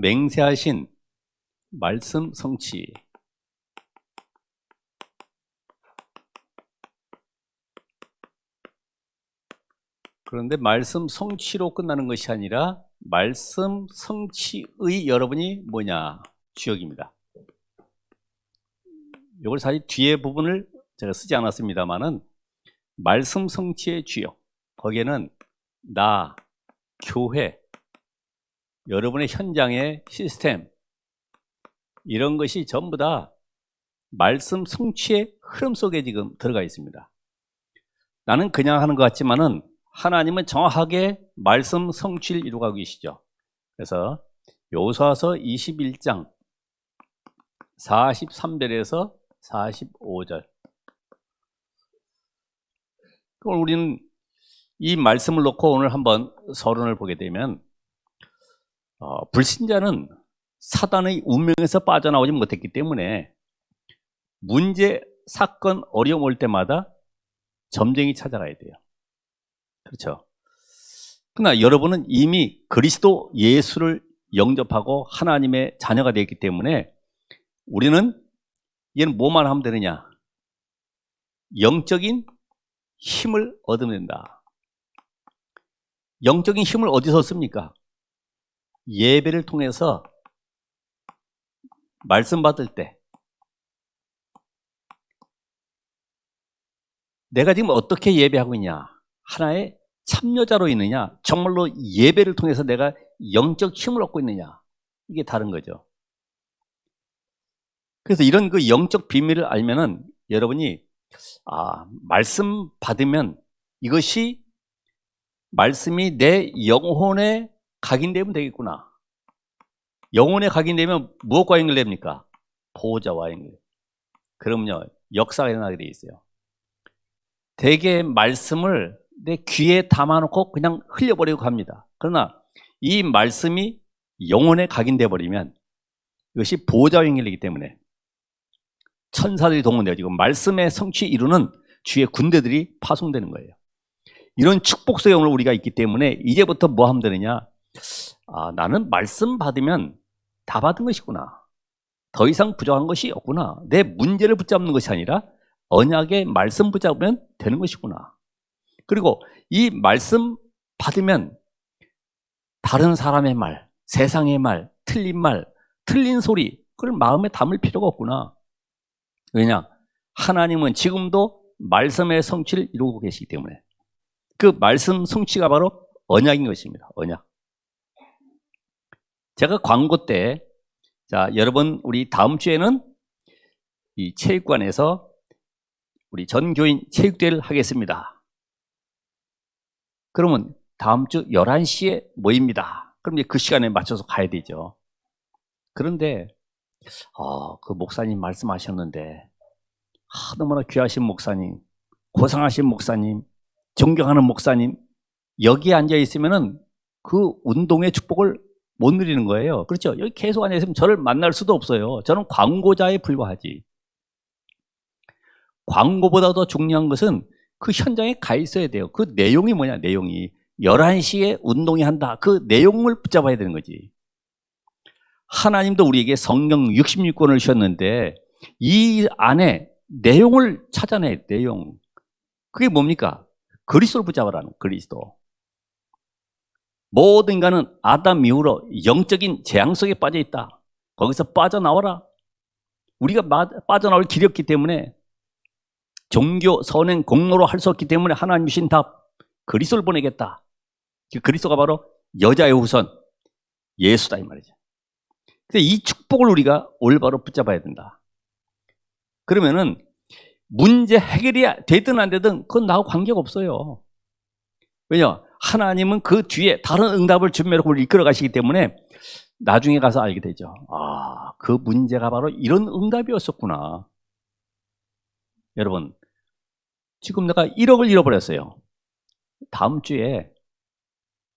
맹세하신 말씀 성취. 그런데 말씀 성취로 끝나는 것이 아니라 말씀 성취의 여러분이 뭐냐? 주역입니다. 이걸 사실 뒤에 부분을 제가 쓰지 않았습니다만은 말씀 성취의 주역, 거기에는 나, 교회, 여러분의 현장의 시스템, 이런 것이 전부 다 말씀 성취의 흐름 속에 지금 들어가 있습니다. 나는 그냥 하는 것 같지만은 하나님은 정확하게 말씀 성취를 이루고 계시죠. 그래서 여호수아서 21장 43절에서 45절. 그럼 우리는 이 말씀을 놓고 오늘 한번 서론을 보게 되면 불신자는 사단의 운명에서 빠져나오지 못했기 때문에 문제, 사건, 어려움 올 때마다 점쟁이 찾아가야 돼요. 그렇죠. 그러나 여러분은 이미 그리스도 예수를 영접하고 하나님의 자녀가 되었기 때문에 우리는 얘는 뭐만 하면 되느냐? 영적인 힘을 얻으면 된다. 영적인 힘을 어디서 얻습니까? 예배를 통해서 말씀 받을 때 내가 지금 어떻게 예배하고 있냐? 하나의 참여자로 있느냐? 정말로 예배를 통해서 내가 영적 힘을 얻고 있느냐? 이게 다른 거죠. 그래서 이런 그 영적 비밀을 알면은 여러분이 말씀 받으면 이것이 말씀이 내 영혼에 각인되면 되겠구나. 영혼에 각인되면 무엇과 연결됩니까? 보호자와 연결. 그럼요, 역사가 일어나게 돼 있어요. 대개 말씀을 내 귀에 담아놓고 그냥 흘려버리고 갑니다. 그러나 이 말씀이 영혼에 각인돼 버리면 이것이 보호자와 연결이기 때문에 천사들이 동원되어 지금 말씀의 성취 이루는 주의 군대들이 파송되는 거예요. 이런 축복의 영을 우리가 있기 때문에 이제부터 뭐 하면 되느냐? 나는 말씀 받으면 다 받은 것이구나. 더 이상 부족한 것이 없구나. 내 문제를 붙잡는 것이 아니라 언약의 말씀 붙잡으면 되는 것이구나. 그리고 이 말씀 받으면 다른 사람의 말, 세상의 말, 틀린 소리, 그걸 마음에 담을 필요가 없구나. 왜냐? 하나님은 지금도 말씀의 성취를 이루고 계시기 때문에 그 말씀 성취가 바로 언약인 것입니다. 언약. 제가 광고 때, 여러분, 우리 다음 주에는 이 체육관에서 우리 전교인 체육대회를 하겠습니다. 그러면 다음 주 11시에 모입니다. 그럼 이제 그 시간에 맞춰서 가야 되죠. 그런데 그 목사님 말씀하셨는데 너무나 귀하신 목사님, 고상하신 목사님, 존경하는 목사님, 여기에 앉아 있으면은 그 운동의 축복을 못 누리는 거예요. 그렇죠? 여기 계속 앉아 있으면 저를 만날 수도 없어요. 저는 광고자에 불과하지. 광고보다 더 중요한 것은 그 현장에 가 있어야 돼요. 그 내용이 뭐냐, 내용이. 11시에 운동이 한다. 그 내용을 붙잡아야 되는 거지. 하나님도 우리에게 성경 66권을 주셨는데 이 안에 내용을 찾아내, 내용. 그게 뭡니까? 그리스도를 붙잡으라는, 그리스도. 모든 인간은 아담 이후로 영적인 재앙 속에 빠져 있다. 거기서 빠져나와라. 우리가 빠져나올 길이 없기 때문에 종교, 선행, 공로로 할 수 없기 때문에 하나님 주신 답, 그리스도를 보내겠다. 그리스도가 바로 여자의 후손, 예수다 이 말이죠. 근데 이 축복을 우리가 올바로 붙잡아야 된다. 그러면은 문제 해결이 되든 안 되든 그건 나하고 관계가 없어요. 왜냐? 하나님은 그 뒤에 다른 응답을 준비하고 우리를 이끌어 가시기 때문에 나중에 가서 알게 되죠. 그 문제가 바로 이런 응답이었었구나. 여러분, 지금 내가 1억을 잃어버렸어요. 다음 주에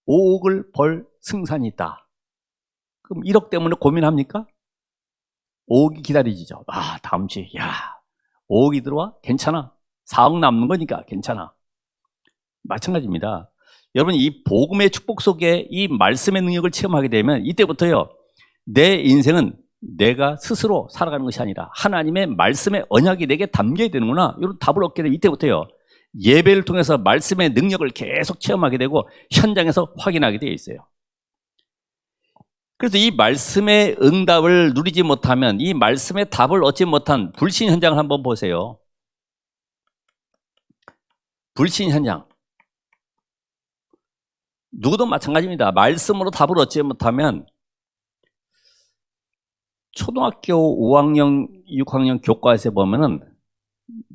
5억을 벌 승산이 있다. 그럼 1억 때문에 고민합니까? 5억이 기다리지죠. 다음 주에 5억이 들어와? 괜찮아. 4억 남는 거니까 괜찮아. 마찬가지입니다. 여러분, 이 복음의 축복 속에 이 말씀의 능력을 체험하게 되면 이때부터요, 내 인생은 내가 스스로 살아가는 것이 아니라 하나님의 말씀의 언약이 내게 담겨야 되는구나. 이런 답을 얻게 되면 이때부터요. 예배를 통해서 말씀의 능력을 계속 체험하게 되고 현장에서 확인하게 되어 있어요. 그래서 이 말씀의 응답을 누리지 못하면, 이 말씀의 답을 얻지 못한 불신 현장을 한번 보세요. 불신 현장. 누구도 마찬가지입니다. 말씀으로 답을 얻지 못하면 초등학교 5학년, 6학년 교과서에 보면은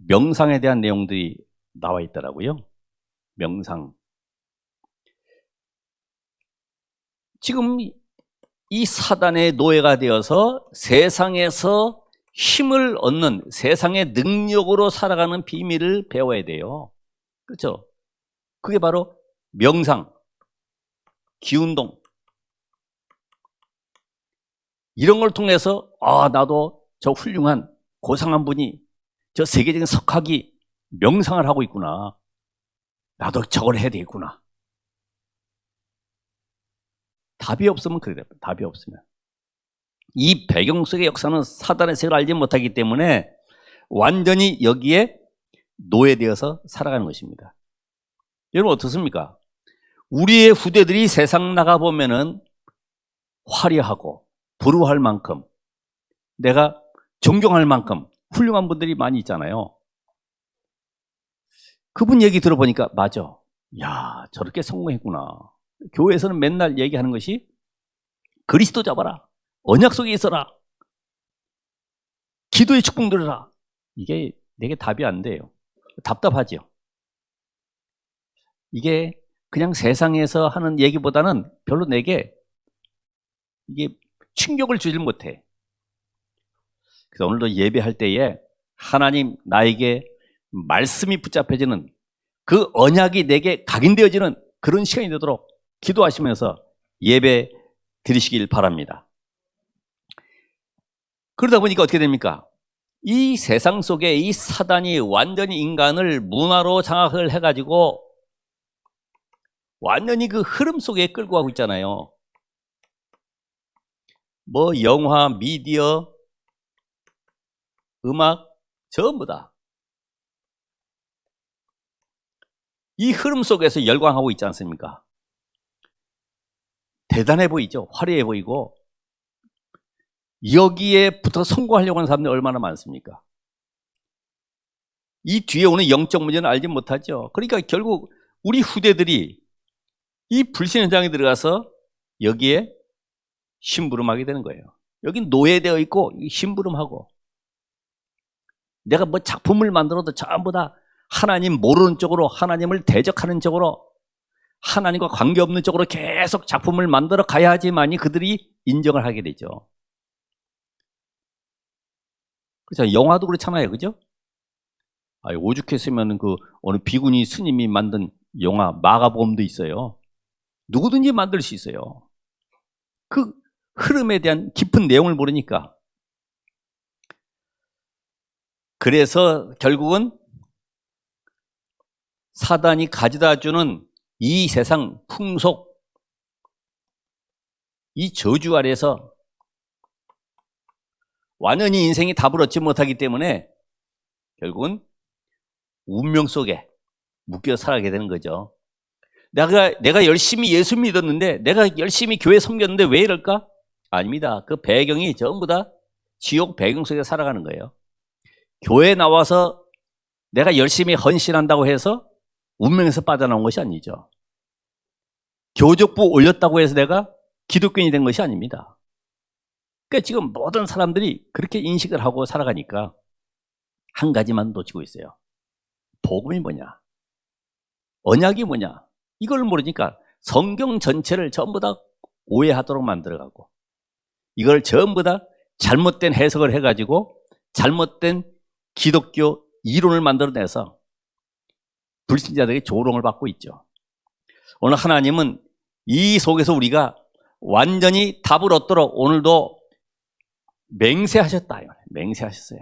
명상에 대한 내용들이 나와 있더라고요. 명상. 지금 이 사단의 노예가 되어서 세상에서 힘을 얻는, 세상의 능력으로 살아가는 비밀을 배워야 돼요. 그렇죠? 그게 바로 명상, 기운동. 이런 걸 통해서 나도 저 훌륭한 고상한 분이 저 세계적인 석학이 명상을 하고 있구나. 나도 저걸 해야 되겠구나. 답이 없으면 그래요. 답이 없으면. 이 배경 속의 역사는 사단의 세계를 알지 못하기 때문에 완전히 여기에 노예되어서 살아가는 것입니다. 여러분 어떻습니까? 우리의 후대들이 세상 나가보면은 화려하고 부러워할 만큼, 내가 존경할 만큼 훌륭한 분들이 많이 있잖아요. 그분 얘기 들어보니까 맞아. 야, 저렇게 성공했구나. 교회에서는 맨날 얘기하는 것이 그리스도 잡아라, 언약 속에 있어라, 기도의 축복 누려라. 이게 내게 답이 안 돼요. 답답하죠. 이게 그냥 세상에서 하는 얘기보다는 별로 내게 이게 충격을 주질 못해. 그래서 오늘도 예배할 때에 하나님, 나에게 말씀이 붙잡혀지는, 그 언약이 내게 각인되어지는 그런 시간이 되도록 기도하시면서 예배 드리시길 바랍니다. 그러다 보니까 어떻게 됩니까? 이 세상 속에 이 사단이 완전히 인간을 문화로 장악을 해가지고 완전히 그 흐름 속에 끌고 가고 있잖아요. 뭐 영화, 미디어, 음악 전부 다 이 흐름 속에서 열광하고 있지 않습니까? 대단해 보이죠? 화려해 보이고 여기에부터 성공하려고 하는 사람들이 얼마나 많습니까? 이 뒤에 오는 영적 문제는 알지 못하죠. 그러니까 결국 우리 후대들이 이 불신 현장에 들어가서 여기에 심부름하게 되는 거예요. 여기 노예되어 있고 심부름하고, 내가 뭐 작품을 만들어도 전부 다 하나님 모르는 쪽으로, 하나님을 대적하는 쪽으로, 하나님과 관계없는 쪽으로 계속 작품을 만들어 가야지만이 그들이 인정을 하게 되죠. 그렇죠? 영화도 그렇잖아요. 그죠? 오죽했으면 그 어느 비구니 스님이 만든 영화 마가복음도 있어요. 누구든지 만들 수 있어요. 그 흐름에 대한 깊은 내용을 모르니까. 그래서 결국은 사단이 가져다 주는 이 세상 풍속, 이 저주 아래서 완전히 인생이 답을 얻지 못하기 때문에 결국은 운명 속에 묶여 살아가게 되는 거죠. 내가 열심히 예수 믿었는데, 내가 열심히 교회 섬겼는데 왜 이럴까? 아닙니다. 그 배경이 전부 다 지옥 배경 속에 살아가는 거예요. 교회 나와서 내가 열심히 헌신한다고 해서 운명에서 빠져나온 것이 아니죠. 교족부 올렸다고 해서 내가 기독교인이 된 것이 아닙니다. 그러니까 지금 모든 사람들이 그렇게 인식을 하고 살아가니까 한 가지만 놓치고 있어요. 복음이 뭐냐? 언약이 뭐냐? 이걸 모르니까 성경 전체를 전부 다 오해하도록 만들어가고, 이걸 전부 다 잘못된 해석을 해가지고 잘못된 기독교 이론을 만들어내서 불신자들에게 조롱을 받고 있죠. 오늘 하나님은 이 속에서 우리가 완전히 답을 얻도록 오늘도 맹세하셨다. 맹세하셨어요.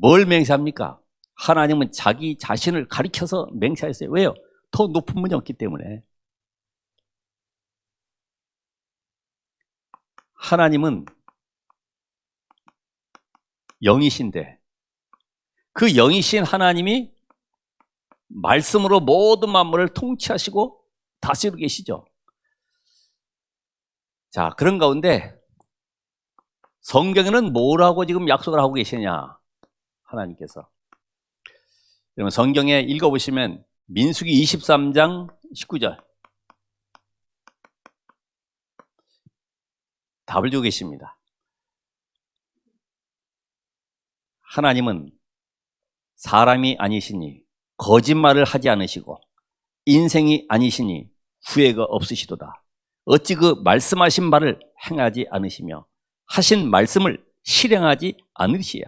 뭘 맹세합니까? 하나님은 자기 자신을 가리켜서 맹세하셨어요. 왜요? 더 높은 분이 없기 때문에. 하나님은 영이신데 그 영이신 하나님이 말씀으로 모든 만물을 통치하시고 다스리고 계시죠. 자, 그런 가운데 성경에는 뭐라고 지금 약속을 하고 계시냐? 하나님께서. 여러분 성경에 읽어보시면 민수기 23장 19절 답을 주고 계십니다. 하나님은 사람이 아니시니 거짓말을 하지 않으시고 인생이 아니시니 후회가 없으시도다. 어찌 그 말씀하신 바를 행하지 않으시며 하신 말씀을 실행하지 않으시야.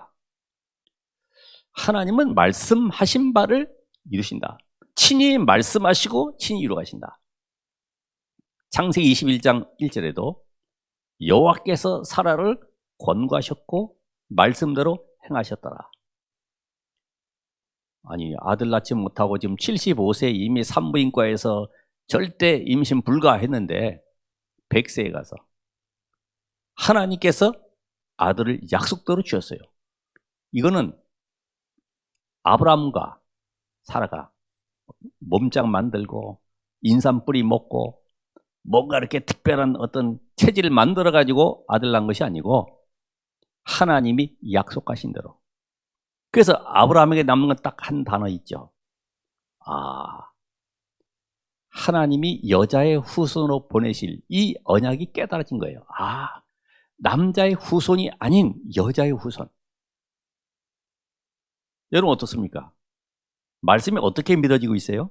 하나님은 말씀하신 바를 이루신다. 친히 말씀하시고 친히 이루가신다. 창세기 21장 1절에도 여호와께서 사라를 권고하셨고 말씀대로 행하셨더라. 아니 아들 낳지 못하고 지금 75세 이미 산부인과에서 절대 임신 불가했는데 100세에 가서 하나님께서 아들을 약속대로 주셨어요. 이거는 아브라함과 사라가 몸짱 만들고 인삼 뿌리 먹고 뭔가 이렇게 특별한 어떤 체질을 만들어 가지고 아들 낳은 것이 아니고 하나님이 약속하신 대로. 그래서 아브라함에게 남는 건 딱 한 단어 있죠. 하나님이 여자의 후손으로 보내실 이 언약이 깨달아진 거예요. 남자의 후손이 아닌 여자의 후손. 여러분 어떻습니까? 말씀이 어떻게 믿어지고 있어요?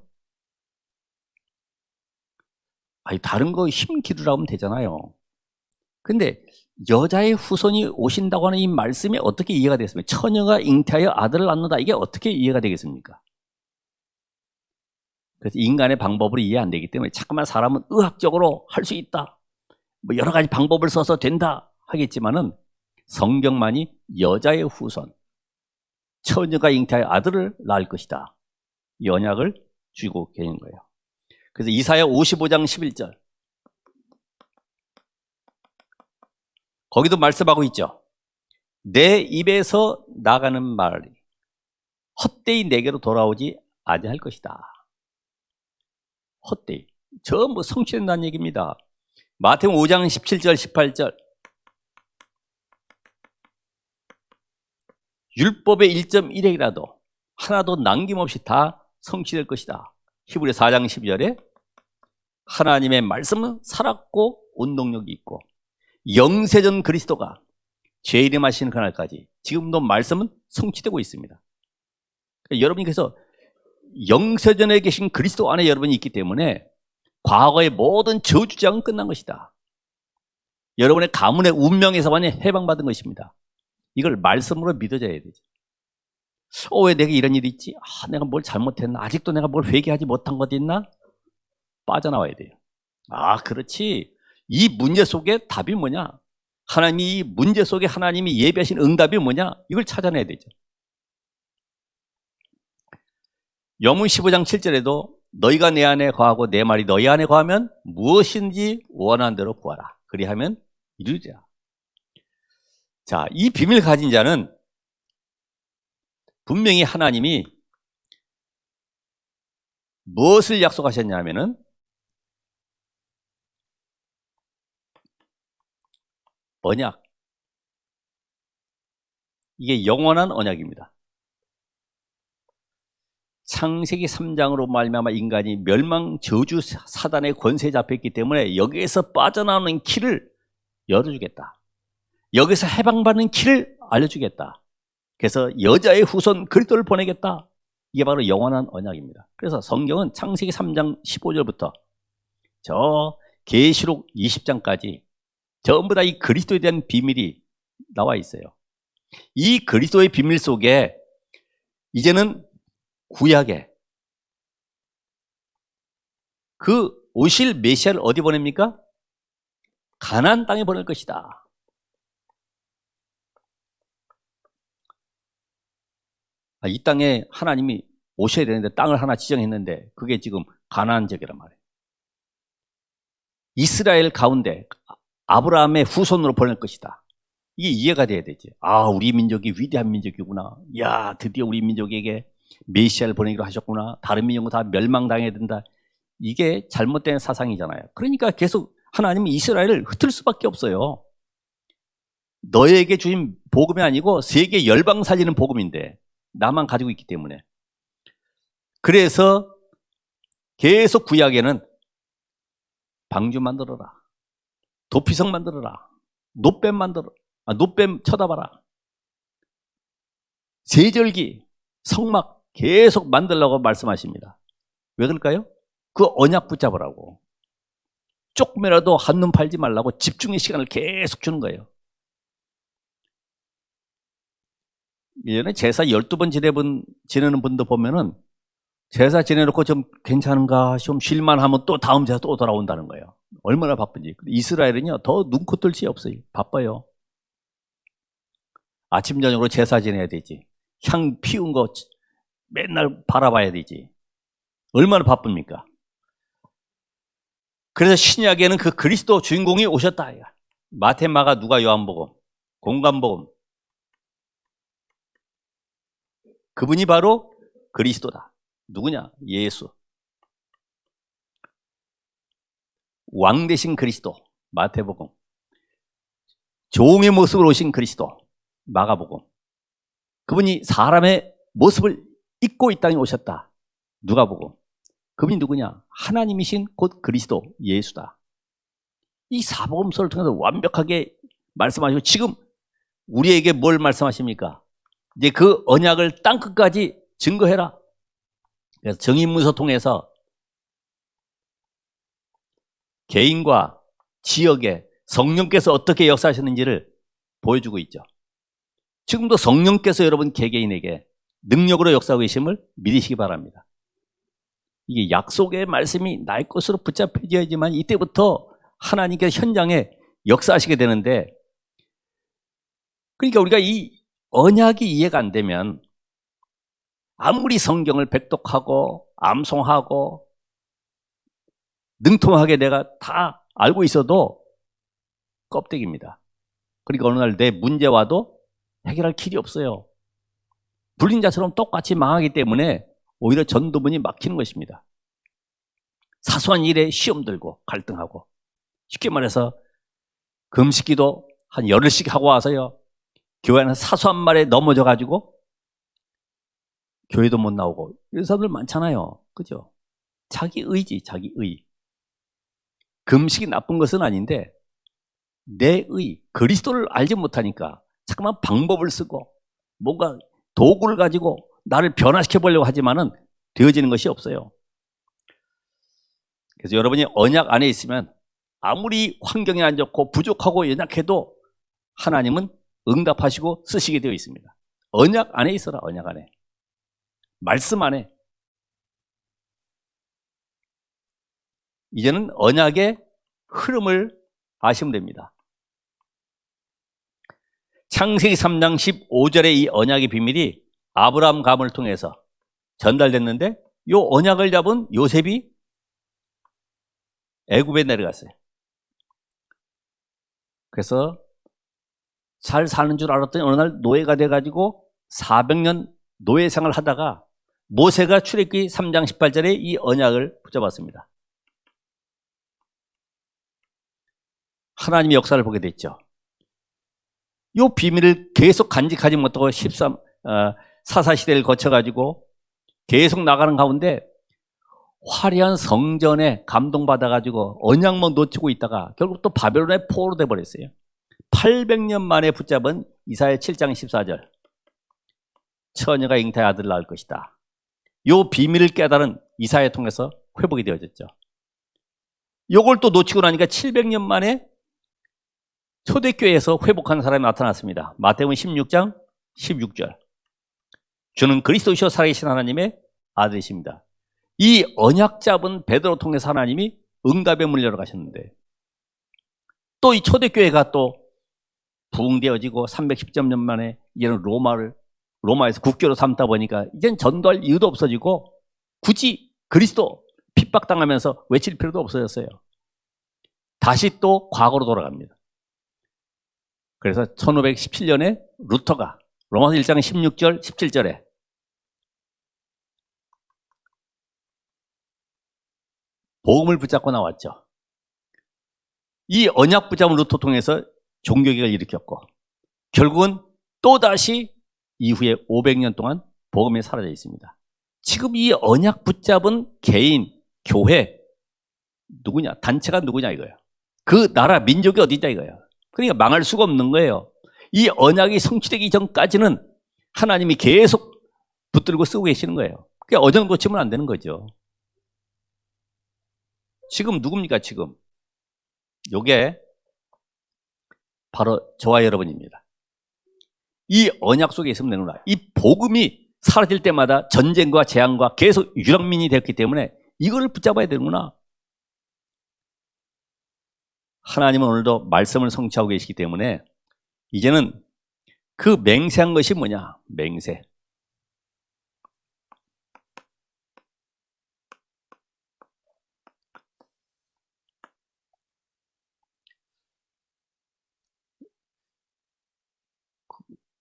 다른 거 힘 기르라고 하면 되잖아요. 근데 여자의 후손이 오신다고 하는 이 말씀이 어떻게 이해가 되겠습니까? 처녀가 잉태하여 아들을 낳는다. 이게 어떻게 이해가 되겠습니까? 그래서 인간의 방법으로 이해 안 되기 때문에 자꾸만 사람은 의학적으로 할 수 있다. 뭐 여러 가지 방법을 써서 된다 하겠지만은 성경만이 여자의 후손, 처녀가 잉태하여 아들을 낳을 것이다. 이 언약을 주고 계신 거예요. 그래서 이사야 55장 11절 거기도 말씀하고 있죠. 내 입에서 나가는 말이 헛되이 내게로 돌아오지 아니할 것이다. 헛되이. 전부 성취된다는 얘기입니다. 마태복음 5장 17절 18절 율법의 1.1핵이라도 하나도 남김없이 다 성취될 것이다. 히브리 4장 12절에 하나님의 말씀은 살았고 운동력이 있고 영세전 그리스도가 재림하시는 그날까지 지금도 말씀은 성취되고 있습니다. 그러니까 여러분이 그래서 영세전에 계신 그리스도 안에 여러분이 있기 때문에 과거의 모든 저주장은 끝난 것이다. 여러분의 가문의 운명에서 완전히 해방받은 것입니다. 이걸 말씀으로 믿어져야 되죠. 왜 내가 이런 일이 있지? 내가 뭘 잘못했나? 아직도 내가 뭘 회개하지 못한 것 있나? 빠져나와야 돼요. 그렇지. 이 문제 속에 답이 뭐냐? 하나님이 이 문제 속에 하나님이 예비하신 응답이 뭐냐? 이걸 찾아내야 되죠. 염문 15장 7절에도 너희가 내 안에 거하고 내 말이 너희 안에 거하면 무엇인지 원하는 대로 구하라. 그리하면 이루리라. 자, 이 비밀을 가진 자는 분명히 하나님이 무엇을 약속하셨냐면은 언약. 이게 영원한 언약입니다. 창세기 3장으로 말미암아 인간이 멸망 저주 사단의 권세에 잡혔기 때문에 여기에서 빠져나오는 길을 열어주겠다. 여기서 해방받는 길을 알려주겠다. 그래서 여자의 후손 그리스도를 보내겠다. 이게 바로 영원한 언약입니다. 그래서 성경은 창세기 3장 15절부터 저 계시록 20장까지 전부 다 이 그리스도에 대한 비밀이 나와 있어요. 이 그리스도의 비밀 속에 이제는 구약에 그 오실 메시아를 어디 보냅니까? 가나안 땅에 보낼 것이다. 이 땅에 하나님이 오셔야 되는데 땅을 하나 지정했는데 그게 지금 가나안 지역이란 말이에요. 이스라엘 가운데 아브라함의 후손으로 보낼 것이다. 이게 이해가 돼야 되지. 아, 우리 민족이 위대한 민족이구나. 야, 드디어 우리 민족에게 메시아를 보내기로 하셨구나. 다른 민족은 다 멸망당해야 된다. 이게 잘못된 사상이잖아요. 그러니까 계속 하나님은 이스라엘을 흩을 수밖에 없어요. 너에게 주신 복음이 아니고 세계 열방 살리는 복음인데 나만 가지고 있기 때문에. 그래서 계속 구약에는 방주 만들어라, 도피성 만들어라, 노뱀 만들어라, 노뱀 쳐다봐라, 세절기, 성막 계속 만들라고 말씀하십니다. 왜 그럴까요? 그 언약 붙잡으라고. 조금이라도 한눈 팔지 말라고 집중의 시간을 계속 주는 거예요. 1년에 제사 12번 지내는 분도 보면은 제사 지내놓고 좀 괜찮은가 좀 쉴만하면 또 다음 제사 또 돌아온다는 거예요. 얼마나 바쁜지. 이스라엘은요 더 눈코 뜰 새 없어요. 바빠요. 아침 저녁으로 제사 지내야 되지. 향 피운 거 맨날 바라봐야 되지. 얼마나 바쁩니까? 그래서 신약에는 그 그리스도 주인공이 오셨다. 마태, 마가, 누가, 요한복음, 공관복음. 그분이 바로 그리스도다. 누구냐? 예수. 왕 되신 그리스도. 마태복음. 종의 모습으로 오신 그리스도. 마가복음. 그분이 사람의 모습을 입고 이 땅에 오셨다. 누가복음. 그분이 누구냐? 하나님이신 곧 그리스도 예수다. 이 사복음서를 통해서 완벽하게 말씀하시고 지금 우리에게 뭘 말씀하십니까? 이제 그 언약을 땅끝까지 증거해라. 그래서 정인문서 통해서 개인과 지역에 성령께서 어떻게 역사하셨는지를 보여주고 있죠. 지금도 성령께서 여러분 개개인에게 능력으로 역사하고 계심을 믿으시기 바랍니다. 이게 약속의 말씀이 나의 것으로 붙잡혀야지만 이때부터 하나님께서 현장에 역사하시게 되는데, 그러니까 우리가 이 언약이 이해가 안 되면 아무리 성경을 백독하고 암송하고 능통하게 내가 다 알고 있어도 껍데기입니다. 그러니까 어느 날 내 문제 와도 해결할 길이 없어요. 불린자처럼 똑같이 망하기 때문에 오히려 전도문이 막히는 것입니다. 사소한 일에 시험 들고 갈등하고, 쉽게 말해서 금식기도 한 열흘씩 하고 와서요, 교회 안에서 사소한 말에 넘어져 가지고 교회도 못 나오고 이런 사람들 많잖아요. 그죠? 자기 의지, 자기 의. 금식이 나쁜 것은 아닌데 내 의, 그리스도를 알지 못하니까 잠깐만 방법을 쓰고 뭔가 도구를 가지고 나를 변화시켜 보려고 하지만은 되어지는 것이 없어요. 그래서 여러분이 언약 안에 있으면 아무리 환경이 안 좋고 부족하고 연약해도 하나님은 응답하시고 쓰시게 되어 있습니다. 언약 안에 있어라. 언약 안에. 말씀 안에. 이제는 언약의 흐름을 아시면 됩니다. 창세기 3장 15절의 이 언약의 비밀이 아브라함 가문을 통해서 전달됐는데, 이 언약을 잡은 요셉이 애굽에 내려갔어요. 그래서 잘 사는 줄 알았더니 어느 날 노예가 돼가지고 400년 노예 생활을 하다가 모세가 출애굽기 3장 18절에 이 언약을 붙잡았습니다. 하나님의 역사를 보게 됐죠. 이 비밀을 계속 간직하지 못하고 4사시대를 거쳐가지고 계속 나가는 가운데 화려한 성전에 감동받아가지고 언약만 놓치고 있다가 결국 또 바벨론의 포로 돼버렸어요. 800년 만에 붙잡은 이사야 7장 14절. 처녀가 잉타의 아들을 낳을 것이다. 이 비밀을 깨달은 이사야를 통해서 회복이 되어졌죠. 이걸 또 놓치고 나니까 700년 만에 초대교회에서 회복한 사람이 나타났습니다. 마태복음 16장 16절. 주는 그리스도이시오 살아계신 하나님의 아들이십니다. 이 언약 잡은 베드로 통해서 하나님이 응답의 문을 열어가셨는데, 또 이 초대교회가 또 부흥되어지고 310년 만에 이제는 로마에서 국교로 삼다 보니까 이젠 전도할 이유도 없어지고 굳이 그리스도 핍박당하면서 외칠 필요도 없어졌어요. 다시 또 과거로 돌아갑니다. 그래서 1517년에 루터가 로마서 1장 16절, 17절에 복음을 붙잡고 나왔죠. 이 언약 붙잡은 루터 통해서 종교개혁을 일으켰고 결국은 또다시 이후에 500년 동안 복음이 사라져 있습니다. 지금 이 언약 붙잡은 개인, 교회 누구냐? 단체가 누구냐 이거예요. 그 나라, 민족이 어디냐 이거예요. 그러니까 망할 수가 없는 거예요. 이 언약이 성취되기 전까지는 하나님이 계속 붙들고 쓰고 계시는 거예요. 그게 언약 놓치면 안 되는 거죠. 지금 누굽니까 지금? 요게 바로 저와 여러분입니다. 이 언약 속에 있으면 되는구나. 이 복음이 사라질 때마다 전쟁과 재앙과 계속 유랑민이 됐기 때문에 이걸 붙잡아야 되는구나. 하나님은 오늘도 말씀을 성취하고 계시기 때문에 이제는 그 맹세한 것이 뭐냐? 맹세.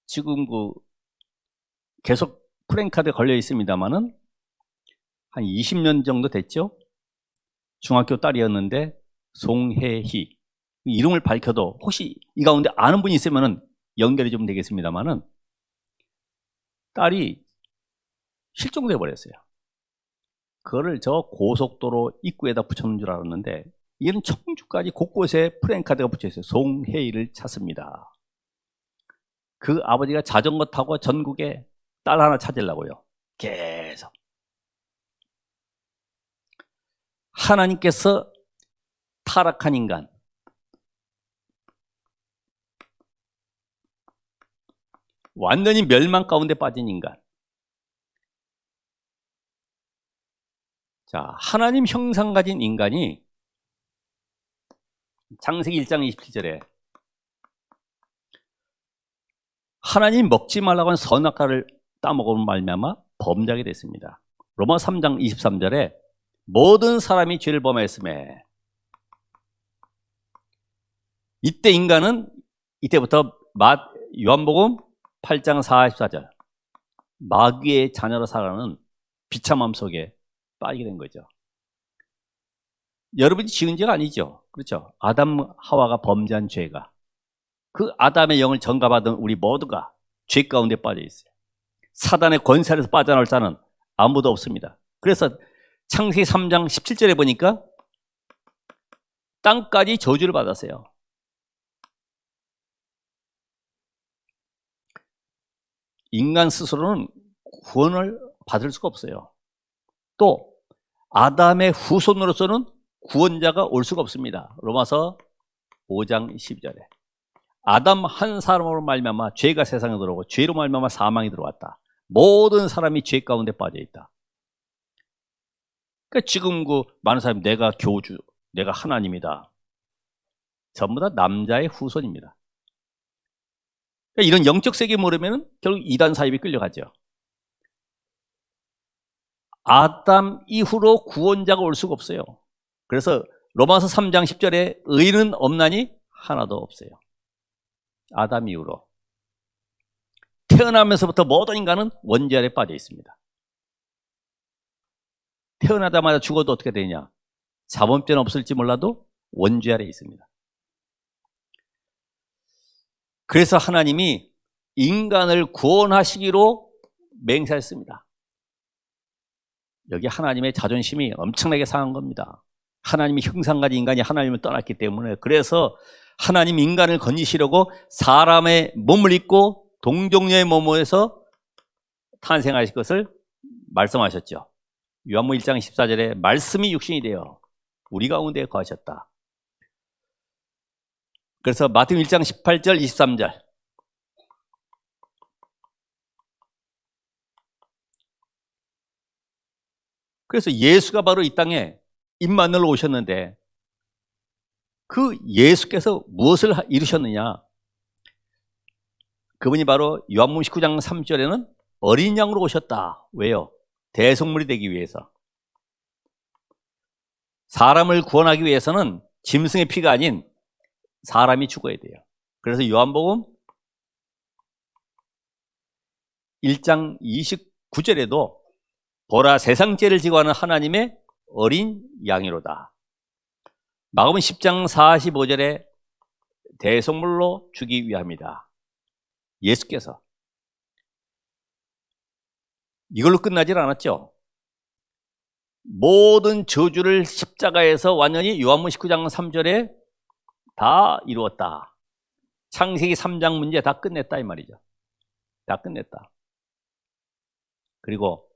지금 계속 플랜카드에 걸려 있습니다만은 한 20년 정도 됐죠? 중학교 딸이었는데 송혜희 이름을 밝혀도 혹시 이 가운데 아는 분이 있으면 연결이 좀 되겠습니다만은 딸이 실종돼 버렸어요. 그거를 저 고속도로 입구에다 붙여놓은 줄 알았는데 이는 청주까지 곳곳에 플랜카드가 붙여 있어요. 송혜희를 찾습니다. 그 아버지가 자전거 타고 전국에 딸 하나 찾으려고요. 계속. 하나님께서 타락한 인간, 완전히 멸망 가운데 빠진 인간. 자, 하나님 형상 가진 인간이 창세기 1장 27절에 하나님 먹지 말라고 한 선악과를 따먹은 말미암아 범죄하게 됐습니다. 로마 3장 23절에 모든 사람이 죄를 범하였음에 이때 인간은 이때부터 요한복음 8장 44절 마귀의 자녀로 살아가는 비참함 속에 빠지게 된 거죠. 여러분이 지은 죄가 아니죠. 그렇죠? 아담 하와가 범죄한 죄가 그 아담의 영을 전가받은 우리 모두가 죄 가운데 빠져 있어요. 사단의 권세 아래서 빠져나올 자는 아무도 없습니다. 그래서 창세기 3장 17절에 보니까 땅까지 저주를 받았어요. 인간 스스로는 구원을 받을 수가 없어요. 또 아담의 후손으로서는 구원자가 올 수가 없습니다. 로마서 5장 12절에 아담 한 사람으로 말미암아 죄가 세상에 들어오고 죄로 말미암아 사망이 들어왔다. 모든 사람이 죄 가운데 빠져 있다. 그러니까 지금 많은 사람이 내가 교주, 내가 하나님이다. 전부 다 남자의 후손입니다. 그러니까 이런 영적 세계 모르면 결국 이단 사입에 끌려가죠. 아담 이후로 구원자가 올 수가 없어요. 그래서 로마서 3장 10절에 의인은 없나니 하나도 없어요. 아담 이후로 태어나면서부터 모든 인간은 원죄 아래 빠져 있습니다. 태어나자마자 죽어도 어떻게 되냐? 자범죄는 없을지 몰라도 원죄 아래 있습니다. 그래서 하나님이 인간을 구원하시기로 맹세했습니다. 여기 하나님의 자존심이 엄청나게 상한 겁니다. 하나님이 형상 가진 인간이 하나님을 떠났기 때문에 그래서 하나님 인간을 건지시려고 사람의 몸을 입고 동정녀의 몸에서 탄생하실 것을 말씀하셨죠. 요한복음 1장 14절에 말씀이 육신이 되어 우리 가운데 거하셨다. 그래서 마태복음 1장 18절 23절 그래서 예수가 바로 이 땅에 임마누엘로 오셨는데 그 예수께서 무엇을 이루셨느냐? 그분이 바로 요한복음 19장 3절에는 어린 양으로 오셨다. 왜요? 대속물이 되기 위해서. 사람을 구원하기 위해서는 짐승의 피가 아닌 사람이 죽어야 돼요. 그래서 요한복음 1장 29절에도 보라 세상 죄를 지고 하는 하나님의 어린 양이로다. 마가복음 10장 45절에 대속물로 주기 위함이다. 예수께서 이걸로 끝나질 않았죠. 모든 저주를 십자가에서 완전히 요한복음 19장 3절에 다 이루었다. 창세기 3장 문제 다 끝냈다 이 말이죠. 다 끝냈다. 그리고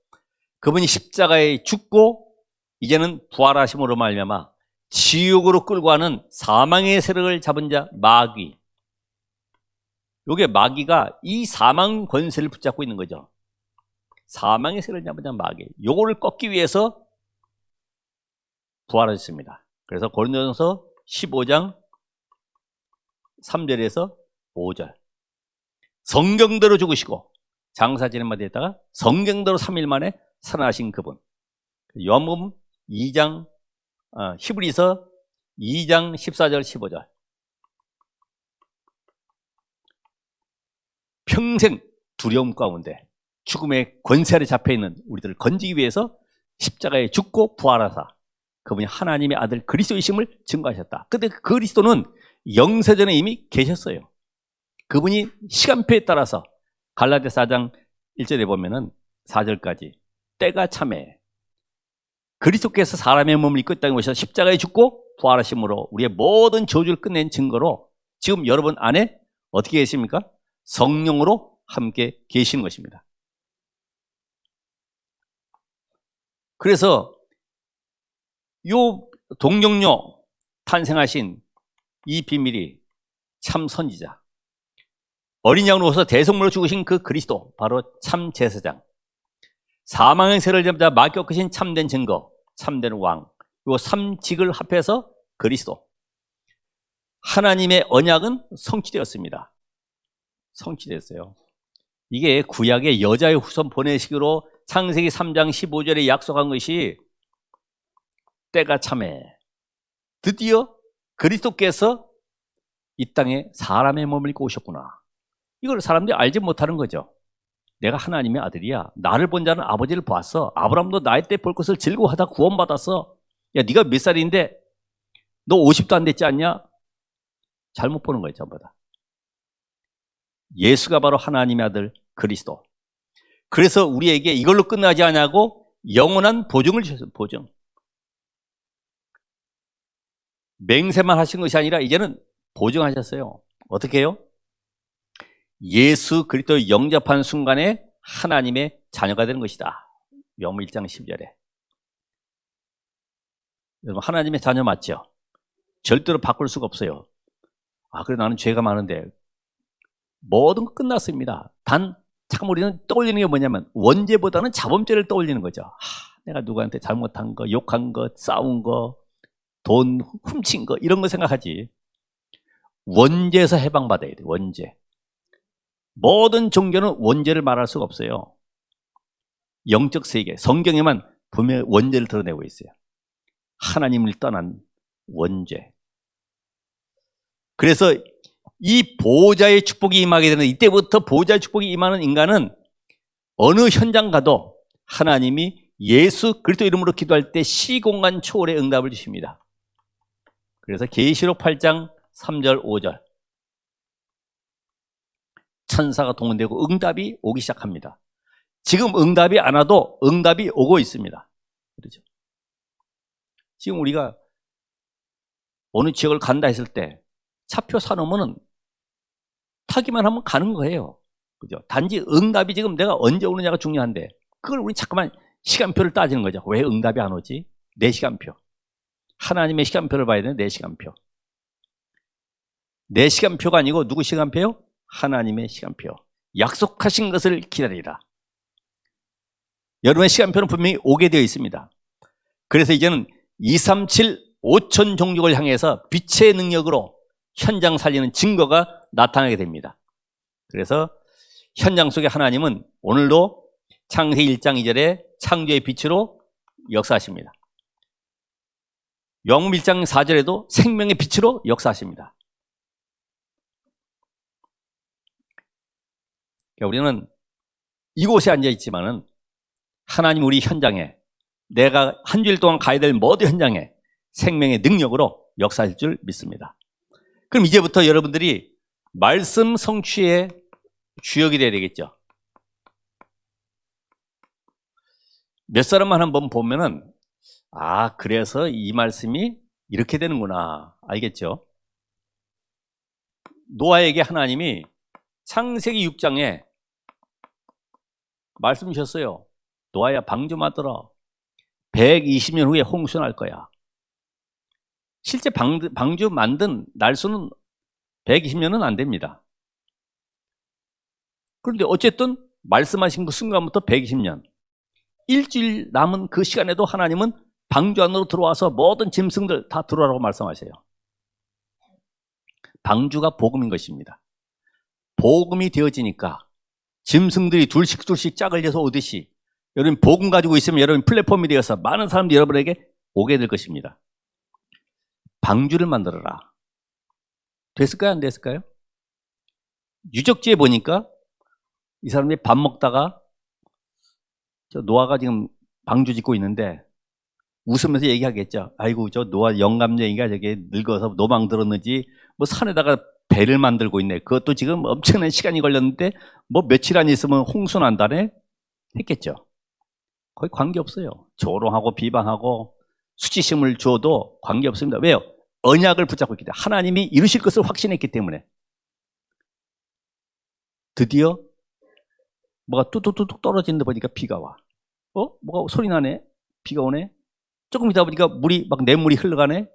그분이 십자가에 죽고 이제는 부활하심으로 말미암아 지옥으로 끌고 가는 사망의 세력을 잡은 자 마귀. 요게 마귀가 이 사망 권세를 붙잡고 있는 거죠. 사망의 세력을 잡은 자 마귀. 요거를 꺾기 위해서 부활하셨습니다. 그래서 고린도전서 15장 3절에서 5절. 성경대로 죽으시고 장사 지낸 바 되었다가 성경대로 3일 만에 살아나신 그분. 요한복음 2장 히브리서 2장 14절 15절. 평생 두려움 가운데 죽음의 권세 아래 잡혀있는 우리들을 건지기 위해서 십자가에 죽고 부활하사 그분이 하나님의 아들 그리스도이심을 증거하셨다. 근데 그 그리스도는 영세전에 이미 계셨어요. 그분이 시간표에 따라서 갈라디아서 4장 1절에 보면은 4절까지 때가 참에 그리스도께서 사람의 몸을 입고 이 땅에 오셔서 십자가에 죽고 부활하심으로 우리의 모든 저주를 끝낸 증거로 지금 여러분 안에 어떻게 계십니까? 성령으로 함께 계시는 것입니다. 그래서 요 동정녀 탄생하신 이 비밀이 참 선지자, 어린 양으로 오셔서 대속물로 죽으신 그 그리스도, 바로 참 제사장, 사망의 세를 잡자 마귀 꺾으신 참된 증거, 참된 왕, 요 3직을 합해서 그리스도. 하나님의 언약은 성취되었습니다. 성취됐어요. 이게 구약의 여자의 후손 보내시기로 창세기 3장 15절에 약속한 것이 때가 참에 드디어 그리스도께서 이 땅에 사람의 몸을 입고 오셨구나. 이걸 사람들이 알지 못하는 거죠. 내가 하나님의 아들이야. 나를 본 자는 아버지를 봤어. 아브라함도 나이 때 볼 것을 즐거워하다 구원받았어. 야, 네가 몇 살인데 너 50도 안 됐지 않냐? 잘못 보는 거예요, 전부 다. 예수가 바로 하나님의 아들 그리스도. 그래서 우리에게 이걸로 끝나지 않냐고 영원한 보증을 주셨어요. 보증. 맹세만 하신 것이 아니라 이제는 보증하셨어요. 어떻게 해요? 예수 그리스도를 영접한 순간에 하나님의 자녀가 되는 것이다. 요한복음 1장 10절에. 여러분, 하나님의 자녀 맞죠? 절대로 바꿀 수가 없어요. 아, 그래 나는 죄가 많은데 모든 거 끝났습니다. 단 참 우리는 떠올리는 게 뭐냐면 원죄보다는 자범죄를 떠올리는 거죠. 내가 누구한테 잘못한 거, 욕한 거, 싸운 거, 돈 훔친 거 이런 거 생각하지. 원죄에서 해방받아야 돼. 원죄. 모든 종교는 원죄를 말할 수가 없어요. 영적 세계, 성경에만 분명히 원죄를 드러내고 있어요. 하나님을 떠난 원죄. 그래서 이 보호자의 축복이 임하게 되는, 이때부터 보호자의 축복이 임하는 인간은 어느 현장 가도 하나님이 예수 그리스도 이름으로 기도할 때 시공간 초월의 응답을 주십니다. 그래서 계시록 8장 3절 5절 천사가 동원되고 응답이 오기 시작합니다. 지금 응답이 안 와도 응답이 오고 있습니다. 그렇죠? 지금 우리가 어느 지역을 간다 했을 때 차표 사놓으면 타기만 하면 가는 거예요. 그죠? 단지 응답이 지금 내가 언제 오느냐가 중요한데 그걸 우리 잠깐만 시간표를 따지는 거죠. 왜 응답이 안 오지? 내 시간표. 하나님의 시간표를 봐야 되는 내 시간표. 내 시간표가 아니고 누구 시간표요? 하나님의 시간표. 약속하신 것을 기다리라. 여러분의 시간표는 분명히 오게 되어 있습니다. 그래서 이제는 237 5천 종족을 향해서 빛의 능력으로 현장 살리는 증거가 나타나게 됩니다. 그래서 현장 속에 하나님은 오늘도 창세기 1장 2절에 창조의 빛으로 역사하십니다. 요한복음 1장 4절에도 생명의 빛으로 역사하십니다. 그러니까 우리는 이곳에 앉아 있지만은 하나님 우리 현장에, 내가 한 주일 동안 가야 될 모든 현장에 생명의 능력으로 역사할 줄 믿습니다. 그럼 이제부터 여러분들이 말씀 성취의 주역이 돼야 되겠죠. 몇 사람만 한번 보면은 아, 그래서 이 말씀이 이렇게 되는구나 알겠죠. 노아에게 하나님이 창세기 6장에 말씀 주셨어요. 노아야, 방주 만들어. 120년 후에 홍수 날 거야. 실제 방주 만든 날수는 120년은 안 됩니다. 그런데 어쨌든 말씀하신 그 순간부터 120년, 일주일 남은 그 시간에도 하나님은 방주 안으로 들어와서 모든 짐승들 다 들어오라고 말씀하세요. 방주가 복음인 것입니다. 복음이 되어지니까 짐승들이 둘씩 짝을 져서 오듯이 여러분 복음 가지고 있으면 여러분 플랫폼이 되어서 많은 사람들이 여러분에게 오게 될 것입니다. 방주를 만들어라. 됐을까요? 안 됐을까요? 유적지에 보니까 이 사람들이 밥 먹다가 저 노아가 지금 방주 짓고 있는데 웃으면서 얘기하겠죠. 아이고, 저 노아 영감쟁이가 저게 늙어서 노망 들었는지 뭐 산에다가 배를 만들고 있네. 그것도 지금 엄청난 시간이 걸렸는데 뭐 며칠 안 있으면 홍수 난다네 했겠죠. 거의 관계없어요. 조롱하고 비방하고 수치심을 주어도 관계없습니다. 왜요? 언약을 붙잡고 있기 때문에, 하나님이 이루실 것을 확신했기 때문에. 드디어 뭐가 뚝뚝뚝뚝 떨어지는데 보니까 비가 와. 뭐가 소리 나네? 비가 오네? 조금 있다 보니까 물이 막 냇물이 흘러가네?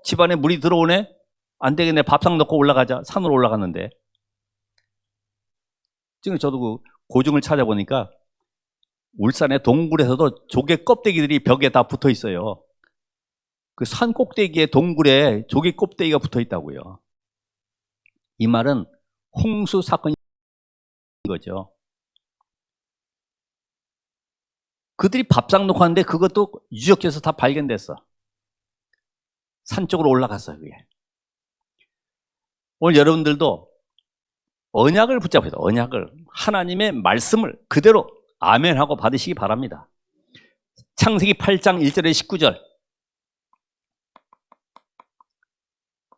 집안에 물이 들어오네? 안 되겠네. 밥상 넣고 올라가자. 산으로 올라갔는데. 지금 저도 그 고증을 찾아보니까 울산의 동굴에서도 조개 껍데기들이 벽에 다 붙어 있어요. 그 산 꼭대기에 동굴에 조개 껍데기가 붙어 있다고요. 이 말은 홍수 사건인 거죠. 그들이 밥상 놓고 하는데 그것도 유적지에서 다 발견됐어. 산 쪽으로 올라갔어요, 그게. 오늘 여러분들도 언약을 붙잡아야 돼요. 언약을. 하나님의 말씀을 그대로 아멘하고 받으시기 바랍니다. 창세기 8장 1절에 19절.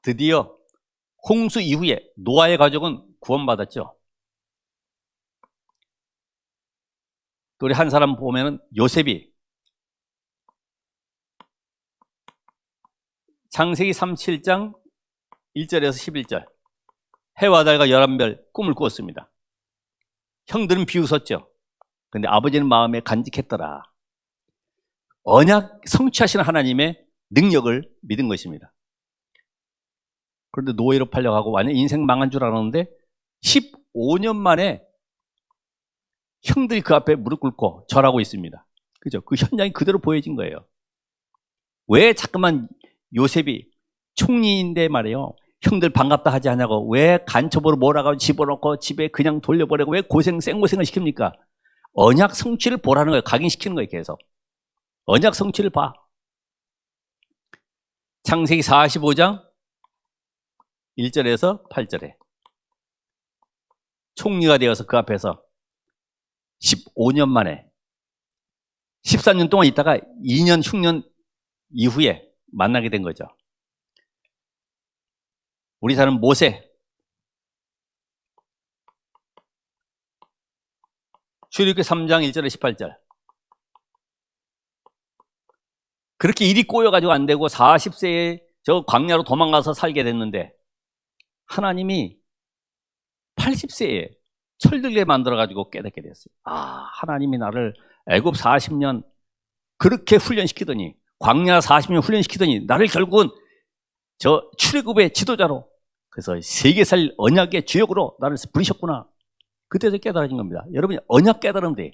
드디어 홍수 이후에 노아의 가족은 구원받았죠. 또 우리 한 사람 보면은 요셉이 창세기 37장 1절에서 11절. 해와 달과 11별 꿈을 꾸었습니다. 형들은 비웃었죠. 근데 아버지는 마음에 간직했더라. 언약 성취하시는 하나님의 능력을 믿은 것입니다. 그런데 노예로 팔려가고 완전 인생 망한 줄 알았는데 15년 만에 형들이 그 앞에 무릎 꿇고 절하고 있습니다. 그죠? 그 현장이 그대로 보여진 거예요. 왜 자꾸만 요셉이 총리인데 말이에요. 형들 반갑다 하지 않냐고 왜 간첩으로 몰아가고 집어넣고 집에 그냥 돌려보내고 왜 생고생을 시킵니까? 언약 성취를 보라는 거예요. 각인시키는 거예요. 계속. 언약 성취를 봐. 창세기 45장 1절에서 8절에 총리가 되어서 그 앞에서 15년 만에 14년 동안 있다가 2년 흉년 이후에 만나게 된 거죠. 우리 사람 모세, 출애굽기 3장 1절에 18절. 그렇게 일이 꼬여가지고 안 되고 40세에 저 광야로 도망가서 살게 됐는데 하나님이 80세에 철들게 만들어가지고 깨닫게 됐어요. 하나님이 나를 애굽 40년 그렇게 훈련시키더니 광야 40년 훈련시키더니 나를 결국은 저 출애굽의 지도자로 그래서 세계 살 언약의 주역으로 나를 부르셨구나. 그때서 깨달아진 겁니다. 여러분이 언약 깨달으면 돼.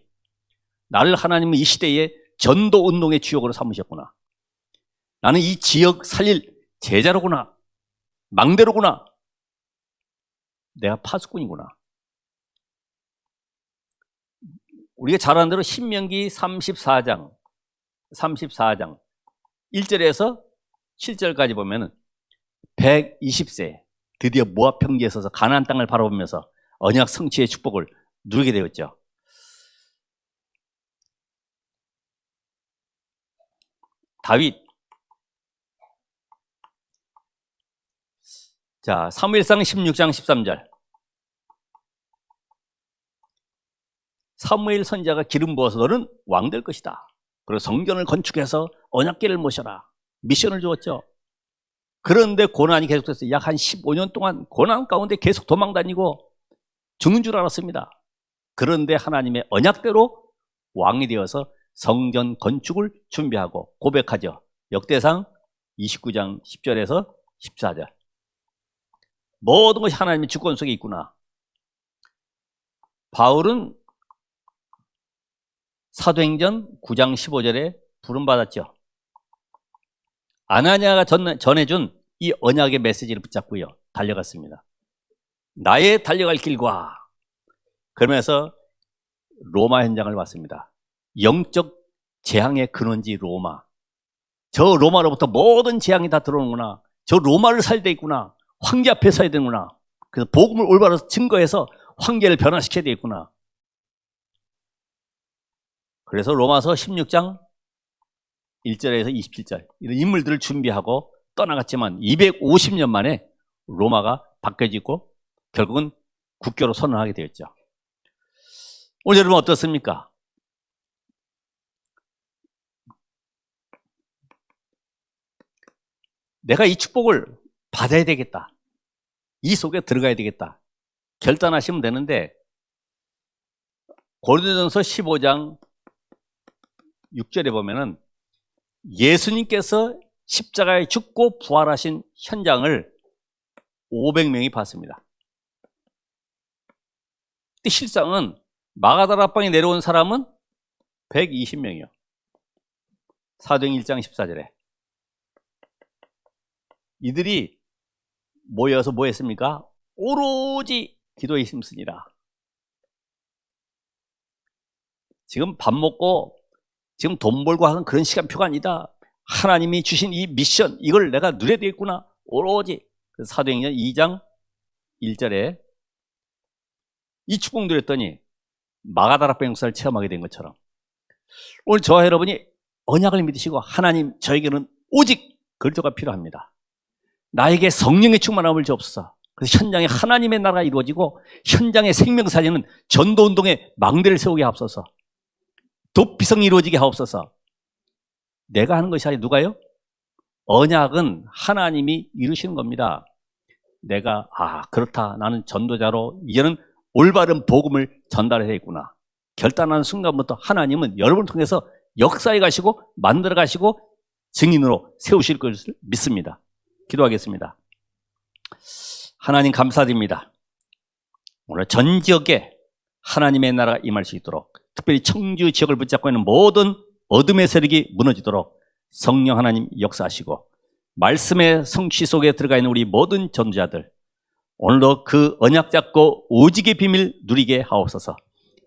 나를 하나님은 이 시대에 전도 운동의 주역으로 삼으셨구나. 나는 이 지역 살릴 제자로구나. 망대로구나. 내가 파수꾼이구나. 우리가 잘 아는 대로 신명기 34장 1절에서 7절까지 보면은 120세 드디어 모압 평지에 서서 가나안 땅을 바라보면서 언약 성취의 축복을 누리게 되었죠. 다윗. 자, 사무엘상 16장 13절. 사무엘 선지자가 기름 부어서 너는 왕 될 것이다. 그리고 성전을 건축해서 언약궤를 모셔라. 미션을 주었죠. 그런데 고난이 계속됐어요. 약 한 15년 동안 고난 가운데 계속 도망다니고 죽는 줄 알았습니다. 그런데 하나님의 언약대로 왕이 되어서 성전 건축을 준비하고 고백하죠. 역대상 29장 10절에서 14절. 모든 것이 하나님의 주권 속에 있구나. 바울은 사도행전 9장 15절에 부름받았죠. 아나니아가 전해준 이 언약의 메시지를 붙잡고요, 달려갔습니다. 나의 달려갈 길과, 그러면서 로마 현장을 왔습니다. 영적 재앙의 근원지 로마. 저 로마로부터 모든 재앙이 다 들어오는구나. 저 로마를 살야 되겠구나. 황제 앞에 서야 되는구나. 그래서 복음을 올바로 증거해서 황제를 변화시켜야 되겠구나. 그래서 로마서 16장 1절에서 27절 이런 인물들을 준비하고 떠나갔지만 250년 만에 로마가 바뀌어지고 결국은 국교로 선언하게 되었죠. 오늘 여러분 어떻습니까? 내가 이 축복을 받아야 되겠다. 이 속에 들어가야 되겠다. 결단하시면 되는데 고린도전서 15장 6절에 보면은 예수님께서 십자가에 죽고 부활하신 현장을 500명이 봤습니다. 근데 실상은 마가다락방에 내려온 사람은 120명이요. 사도행 1장 14절에. 이들이 모여서 뭐 했습니까? 오로지 기도에 힘쓰니라. 지금 밥 먹고 지금 돈 벌고 하는 그런 시간표가 아니다. 하나님이 주신 이 미션, 이걸 내가 누려야 되겠구나. 오로지. 사도행전 2장 1절에 이 축복 누렸더니 마가다락방 역사를 체험하게 된 것처럼 오늘 저와 여러분이 언약을 믿으시고 하나님 저에게는 오직 그리스도가 필요합니다. 나에게 성령의 충만함을 주옵소서. 그래서 현장에 하나님의 나라가 이루어지고 현장의 생명사제는 전도운동에 망대를 세우게 하옵소서. 도피성이 이루어지게 하옵소서. 내가 하는 것이 아니라 누가요? 언약은 하나님이 이루시는 겁니다. 내가 그렇다. 나는 전도자로 이제는 올바른 복음을 전달해야 되겠구나. 결단하는 순간부터 하나님은 여러분을 통해서 역사해 가시고 만들어 가시고 증인으로 세우실 것을 믿습니다. 기도하겠습니다. 하나님 감사드립니다. 오늘 전 지역에 하나님의 나라가 임할 수 있도록 특별히 청주 지역을 붙잡고 있는 모든 어둠의 세력이 무너지도록 성령 하나님 역사하시고 말씀의 성취 속에 들어가 있는 우리 모든 전도자들 오늘도 그 언약 잡고 오직의 비밀 누리게 하옵소서.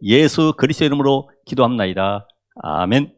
예수 그리스도 이름으로 기도합나이다. 아멘.